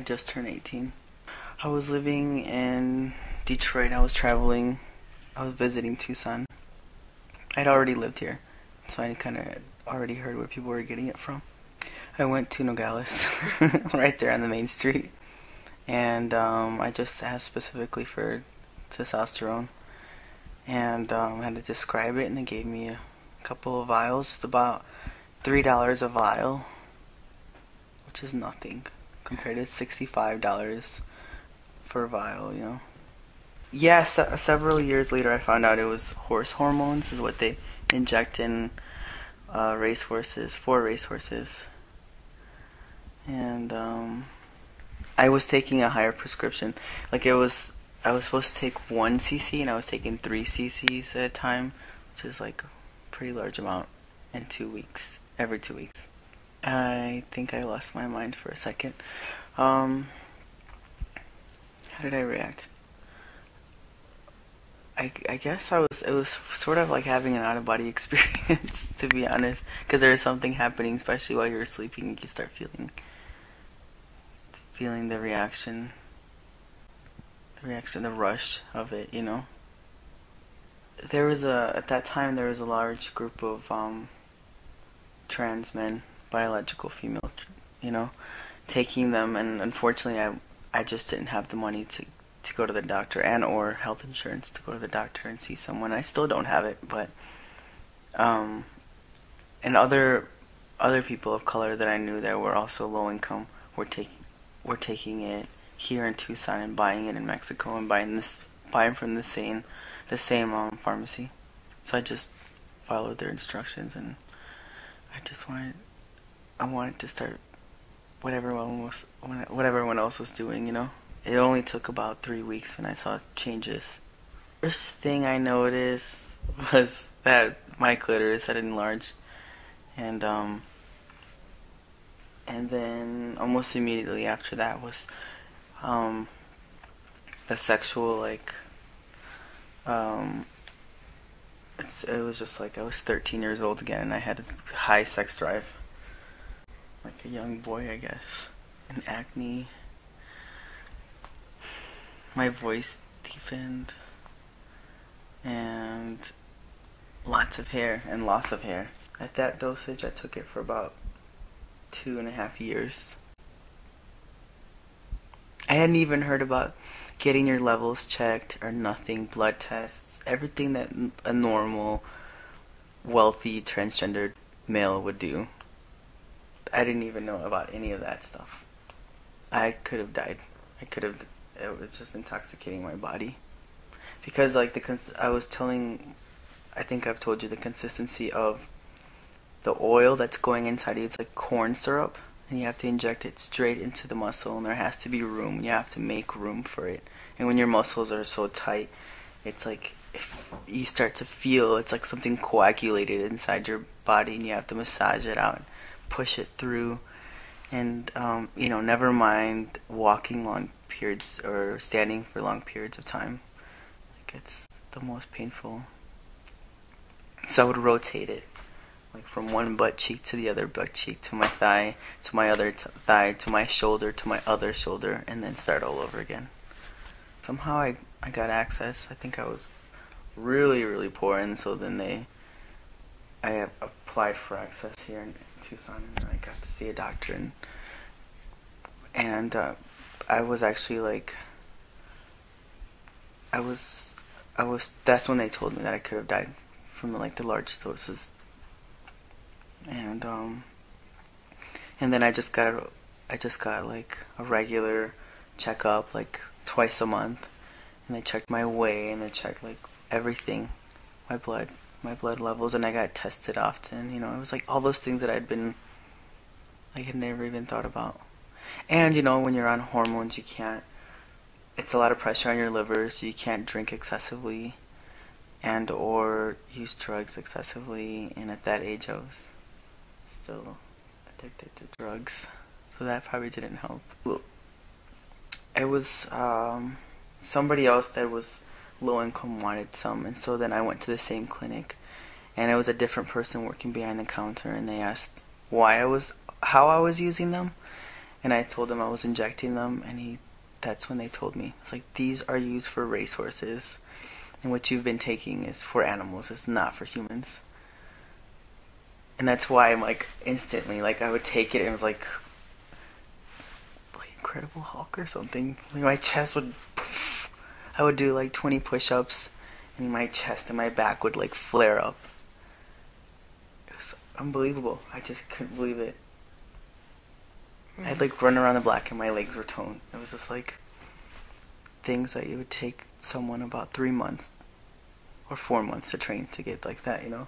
I just turned 18. I was living in Detroit. I was traveling. I was visiting Tucson. I'd already lived here, so I kind of already heard where people were getting it from. I went to Nogales, right there on the main street, and I just asked specifically for testosterone, and I had to describe it, and they gave me a couple of vials. It's about $3 a vial, which is nothing compared to $65 for a vial, you know. Yeah, several years later I found out it was horse hormones is what they inject in racehorses, for racehorses. And I was taking a higher prescription. Like I was supposed to take 1 cc and I was taking 3 cc's at a time, which is like a pretty large amount in 2 weeks, every 2 weeks. I think I lost my mind for a second. How did I react? I guess it was sort of like having an out-of-body experience, to be honest, because there's something happening, especially while you're sleeping, and you start feeling the reaction, the rush of it, you know. At that time there was a large group of trans men, biological females, you know, taking them, and unfortunately I just didn't have the money to go to the doctor and or health insurance to go to the doctor and see someone. I still don't have it, but and other people of color that I knew that were also low income were taking it here in Tucson and buying it in Mexico and buying from the same pharmacy. So I just followed their instructions, and I wanted to start what everyone else was doing, you know. It only took about 3 weeks when I saw changes. First thing I noticed was that my clitoris had enlarged, and then almost immediately after that was the sexual, like, it was just like I was 13 years old again, and I had a high sex drive, like a young boy, I guess, and acne. My voice deepened, and lots of hair and loss of hair. At that dosage, I took it for about 2.5 years. I hadn't even heard about getting your levels checked or nothing, blood tests, everything that a normal, wealthy, transgendered male would do. I didn't even know about any of that stuff. I could have died. It was just intoxicating my body. Because like I think I've told you the consistency of the oil that's going inside you. It's like corn syrup, and you have to inject it straight into the muscle, and there has to be room. You have to make room for it. And when your muscles are so tight, it's like if you start to feel it's like something coagulated inside your body, and you have to massage it out, push it through. And you know, never mind walking long periods or standing for long periods of time. Like, it's the most painful. So I would rotate it, like from one butt cheek to the other butt cheek, to my thigh, to my other thigh, to my shoulder, to my other shoulder, and then start all over again. Somehow I got access. I think I was really, really poor, and so then I applied for access here in Tucson, and I got to see a doctor, and I was actually like, that's when they told me that I could have died from like the large doses, and then I just got like a regular checkup like twice a month, and they checked my weight, and they checked like everything, my blood levels, and I got tested often. You know, it was like all those things that I had never even thought about. And you know, when you're on hormones, it's a lot of pressure on your liver, so you can't drink excessively and or use drugs excessively. And at that age I was still addicted to drugs, so that probably didn't help. Well, it was somebody else that was low income wanted some, and so then I went to the same clinic, and it was a different person working behind the counter, and they asked how I was using them, And I told him I was injecting them, and that's when they told me. It's like, these are used for racehorses, and what you've been taking is for animals, it's not for humans. And that's why I'm like, instantly, like, I would take it and it was like Incredible Hulk or something. Like, my chest would, I would do like 20 push-ups, and my chest and my back would like flare up. It was unbelievable. I just couldn't believe it. I'd like run around the block and my legs were toned. It was just like things that you would take someone about 3 months or 4 months to train to get like that, you know?